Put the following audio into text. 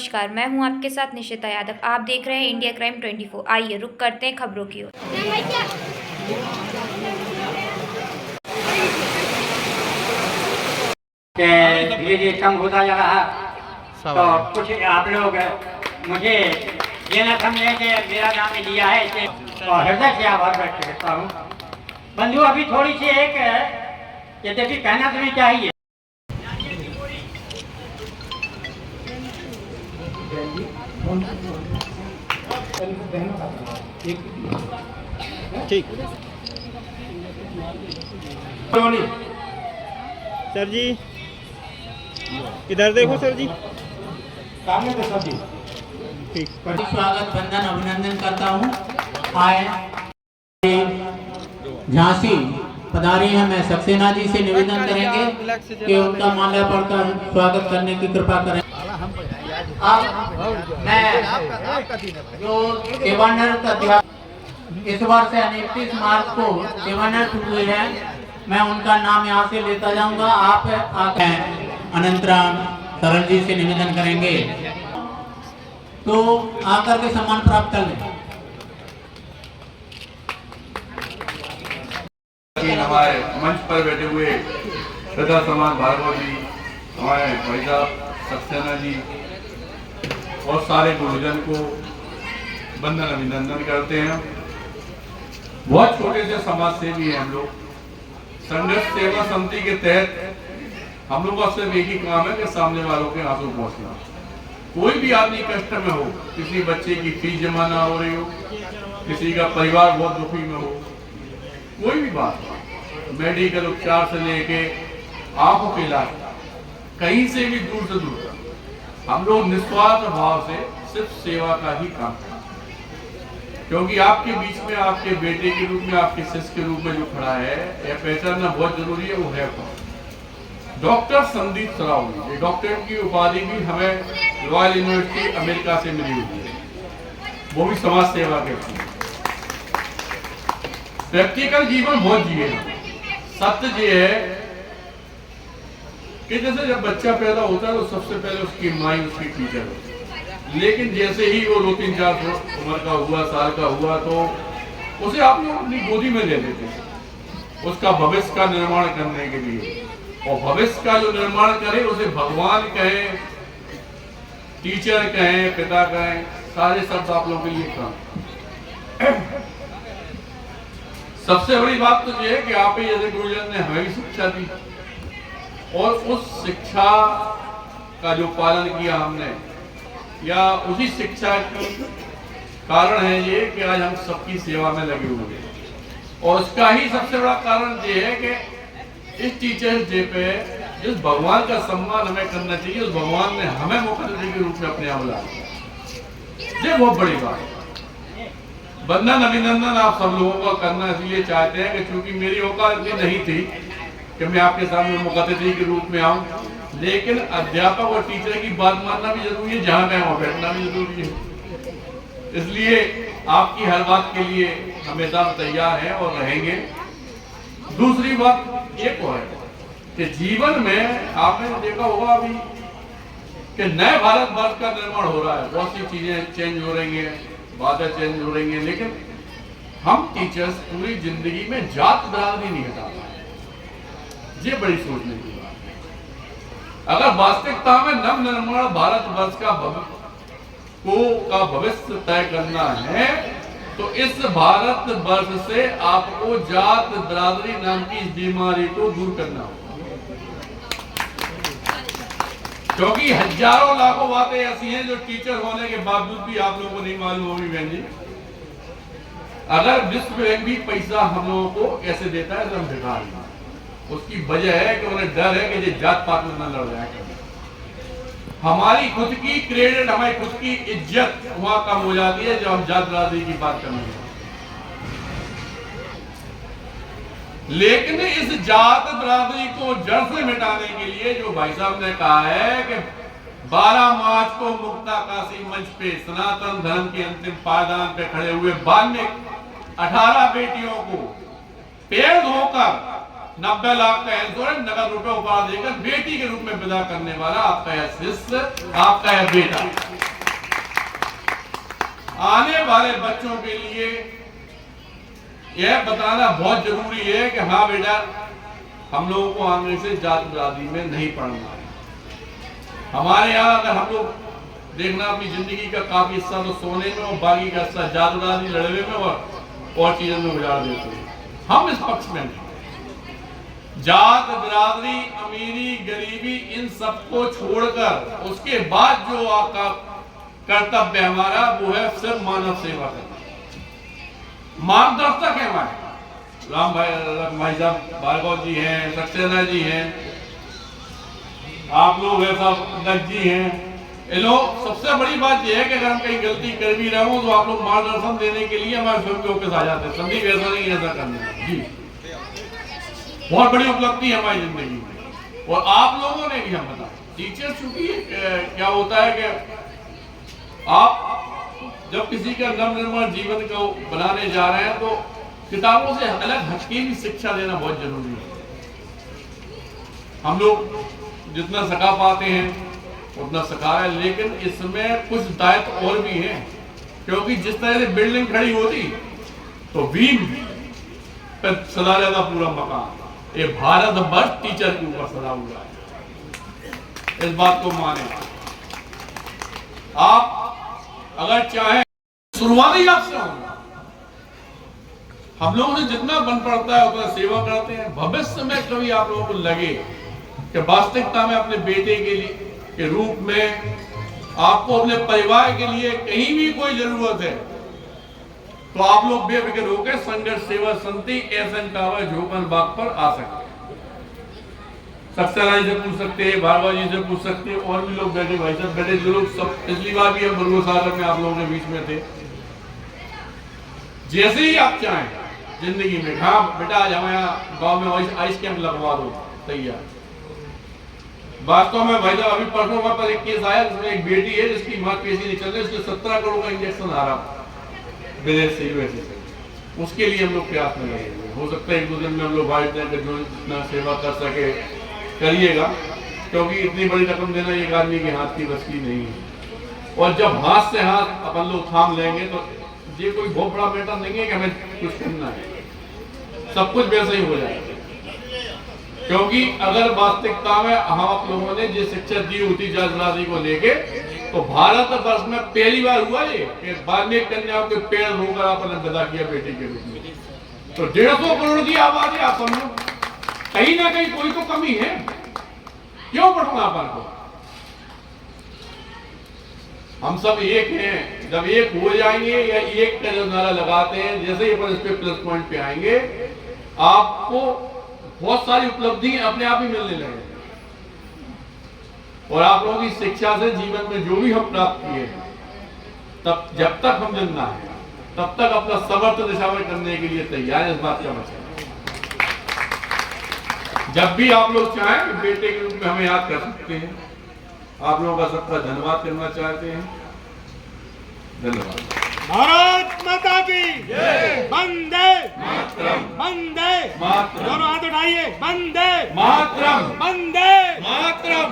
नमस्कार, मैं हूं आपके साथ निशिता यादव। आप देख रहे हैं इंडिया क्राइम 24। आइए रुक करते हैं खबरों की ओर। धीरे धीरे कम होता जा रहा, तो कुछ आप लोग मुझे ये न समझे कि मेरा नाम लिया है इसे और हृदय से आभार व्यक्त करता हूँ। बंधु, अभी थोड़ी सी एक यद्यपि कहना तुम्हें चाहिए। ठीक सर जी, इधर देखो सर जी। ठीक, स्वागत वंदन अभिनंदन करता हूँ। आए झांसी पधारे हैं, मैं सक्सेना जी से निवेदन करेंगे कि उनका माल्यार्पण कर स्वागत करने की कृपा करें। अब मैं जो सेवानिवृत्त अध्यापक इस वर्ष 29 मार्च को सेवानिवृत्त हुए हैं, मैं उनका नाम यहाँ से लेता जाऊंगा। आप अनंतराम सरल जी से निवेदन करेंगे तो आकर के सम्मान प्राप्त कर लें। हमारे मंच पर बैठे हुए सदा समान भार्गव जी, हमारे भाई साहब सक्सेना जी और सारे गुरुजन को वंदन अभिनंदन करते हैं। बहुत छोटे से समाज सेवी हैं हम लोग। संघर्ष सेवा समिति के तहत हम लोग का सिर्फ एक ही काम है कि सामने वालों के आंसू पहुंचना। कोई भी आदमी कष्ट में हो, किसी बच्चे की फीस जमा ना हो रही हो, किसी का परिवार बहुत दुखी में हो, कोई भी बात, मेडिकल उपचार से लेके आंखों के इलाज, कहीं से भी दूर से दूर हम लोग निस्वार्थ भाव से सिर्फ सेवा का ही काम करते हैं। क्योंकि आपके बीच में आपके बेटे के रूप में, आपके शिष्य के रूप में जो खड़ा है, यह पहचानना बहुत जरूरी है। वो है कौन? डॉक्टर संदीप सरावगी। डॉक्टरेट की उपाधि भी हमें रॉयल यूनिवर्सिटी अमेरिका से मिली हुई है, वो भी समाज सेवा के लिए। प्रैक्टिकल जीवन बहुत जिए। सत्य ये है कि जैसे जब बच्चा पैदा होता है तो सबसे पहले उसकी माँ उसकी टीचर होती है, लेकिन जैसे ही वो 2-3-4 उम्र का हुआ, साल का हुआ, तो उसे आप लोग अपनी गोदी में ले लेते हैं उसका भविष्य का निर्माण करने के लिए। और भविष्य का जो निर्माण करे उसे भगवान कहें, टीचर कहें, पिता कहें, सारे शब्द आप लोगों के लिए काम। सबसे बड़ी बात तो यह है कि आप ही जैसे गुरुजन ने हमें भी शिक्षा दी और उस शिक्षा का जो पालन किया हमने, या उसी शिक्षा का कारण है ये कि आज हम सबकी सेवा में लगे हुए हैं। और उसका ही सबसे बड़ा कारण ये है कि इस टीचर्स डे पे जिस भगवान का सम्मान हमें करना चाहिए, उस भगवान ने हमें मुख्यमंत्री के रूप में अपने यहाँ बुलाया। ये बहुत बड़ी बात है। वंदन अभिनंदन आप सब लोगों का करना इसलिए चाहते हैं कि चूंकि मेरी औकात इतनी नहीं थी कि मैं आपके सामने मुख्यमंत्री के रूप में आऊं, लेकिन अध्यापक और टीचर की बात मानना भी जरूरी है, जहां मैं वहां बैठना भी जरूरी है। इसलिए आपकी हर बात के लिए हमेशा तैयार हैं और रहेंगे। दूसरी बात ये तो है कि जीवन में आपने देखा होगा अभी कि नए भारत वर्ष का निर्माण हो रहा है, बहुत सी चीजें चेंज हो रही हैं, बातें चेंज हो रही हैं, लेकिन हम टीचर्स पूरी जिंदगी में जात बरादरी नहीं हटा पाए। ये बड़ी सोचने की बात है। अगर वास्तविकता में नव निर्माण भारत वर्ष का भविष्य तय करना है तो इस भारत वर्ष से आपको जात बरादरी नाम की इस बीमारी को दूर करना होगा। क्योंकि हजारों लाखों बातें ऐसी हैं जो टीचर होने के बावजूद भी आप लोगों को नहीं मालूम होगी। बहन जी, अगर विश्व बैंक भी पैसा हम लोगों को ऐसे देता है तो हम भिखारी हैं। उसकी वजह है कि उन्हें डर है कि ये जात पात में न लड़ जाए। हमारी खुद की क्रेडिट, हमारी खुद की इज्जत वहां कम हो जाती है जब हम जात बरादरी की बात करने लगते। लेकिन इस जात बरादरी को जड़ से मिटाने के लिए जो भाई साहब ने कहा है कि 12 मार्च को मुक्ता काशी मंच पे सनातन धर्म के अंतिम पायदान पे खड़े हुए वाल्मीकि 18 बेटियों को पेड़ धोकर 90 लाख का इंश्योरेंस नगद रुपए उपहार देकर बेटी के रूप में विदा करने वाला आपका यह शिष्य, आपका यह बेटा। आने वाले बच्चों के लिए यह बताना बहुत जरूरी है कि हाँ बेटा, हम लोगों को आगे से जात बिरादरी में नहीं पढ़ना है। हमारे यहाँ अगर हम लोग देखना अपनी जिंदगी का काफी हिस्सा तो सोने में और बाकी का हिस्सा जात बिरादरी लड़वे में और चीजों में गुजार देते हैं। हम इस पक्ष में नहीं। जात बिरादरी, अमीरी, गरीबी, इन सबको छोड़कर उसके बाद जो आपका कर्तव्य हमारा वो है सिर्फ मानव सेवा करना। मार्गदर्शक है हमारे राम भाई साहब भार्गव जी हैं, सक्सेना जी हैं, आप लोग हैं, सब दत्त जी हैं। ये लोग सबसे बड़ी बात यह है कि अगर हम कहीं गलती कर भी रहे हो तो आप लोग मार्गदर्शन देने के लिए हमारे स्वयं के ऑफिस आ जाते हैं। संदीप ऐसा नहीं, ऐसा करना जी बहुत बड़ी उपलब्धि है हमारी जिंदगी में। और आप लोगों ने भी हम बता टीचर, चूंकि क्या होता है कि आप जब किसी का नवनिर्माण जीवन को बनाने जा रहे हैं तो किताबों से अलग हटके भी शिक्षा देना बहुत जरूरी है। हम लोग जितना सिखा पाते हैं उतना सिखा रहे हैं, लेकिन इसमें कुछ दायित्व और भी हैं, क्योंकि जिस तरह से बिल्डिंग खड़ी होती तो बीम पर सदा जाता पूरा मकान। ये भारत वर्ष टीचर के ऊपर सदा हुआ है, इस बात को माने। आप अगर चाहें शुरुआती आपसे होगा, हम लोगों ने जितना बन पड़ता है उतना सेवा करते हैं। भविष्य में कभी आप लोगों को लगे कि वास्तविकता में अपने बेटे के लिए के रूप में आपको अपने परिवार के लिए कहीं भी कोई जरूरत है तो आप लोग बेफिक्र होकर संघर्ष सेवा समिति एसएन टावर झोपन बाग पर आ सकते हैं। सक्सेना जी से पूछ सकते हैं, भार्गव जी से पूछ सकते हैं, और भी लोग बैठे भाई साहब बैठे जो लोग सब पिछली बार भी हम मुर्गो सागर में आप लोगों के बीच में थे। जैसे ही आप चाहें जिंदगी में, हाँ बेटा आज हमारे यहाँ गाँव में आइस कैंप लगवा दो, तैयार। वास्तव में भाई साहब अभी परसों का पर एक केस आया जिसमें एक बेटी है जिसकी मां पेशी नहीं चल रही, उसके 17 करोड़ का इंजेक्शन आ रहा विदेश से, यूएसए से। उसके लिए हम लोग प्रयास में लगे हुए। हो सकता है एक दो दिन में हम लोग भाई जो जितना सेवा कर सके करिएगा, क्योंकि इतनी बड़ी रकम देना एक आदमी के हाथ की बस की नहीं है। और जब हाथ से हाथ अपन लोग थाम लेंगे तो ये कोई बहुत बड़ा मैटर नहीं है कि हमें कुछ करना है, सब कुछ वैसे ही हो जाएगा। क्योंकि अगर वास्तविकता में हम आप लोगों ने जो शिक्षा दी होती जात बिरादरी को लेके, तो भारत वर्ष में पहली बार हुआ ये कि बाल्मीकि कन्याओं के पेड़ रोकर आपने विदा किया बेटी के रूप में। तो 150 करोड़ की आबादी आप समझो, कहीं ना कहीं कोई तो कमी है। क्यों बढ़ना अपन को? हम सब एक हैं। जब एक हो जाएंगे या एक का जो नारा लगाते हैं, जैसे ही अपन इस पे प्लस पॉइंट पे आएंगे, आपको बहुत सारी उपलब्धि अपने आप ही मिलने लगेगी। और आप लोगों की शिक्षा से जीवन में जो भी हम प्राप्त किए, तब जब तक हम जिंदा हैं तब तक अपना समर्थ दिशावर करने के लिए तैयार है। इस बात का मतलब जब भी आप लोग चाहें बेटे के रूप में हमें याद कर सकते हैं। आप लोगों का सबका धन्यवाद करना चाहते हैं। धन्यवाद। भारत माता की वंदे मातरम, वंदे मातरम, दोनों हाथ उठाइए, वंदे मातरम, वंदे मातरम।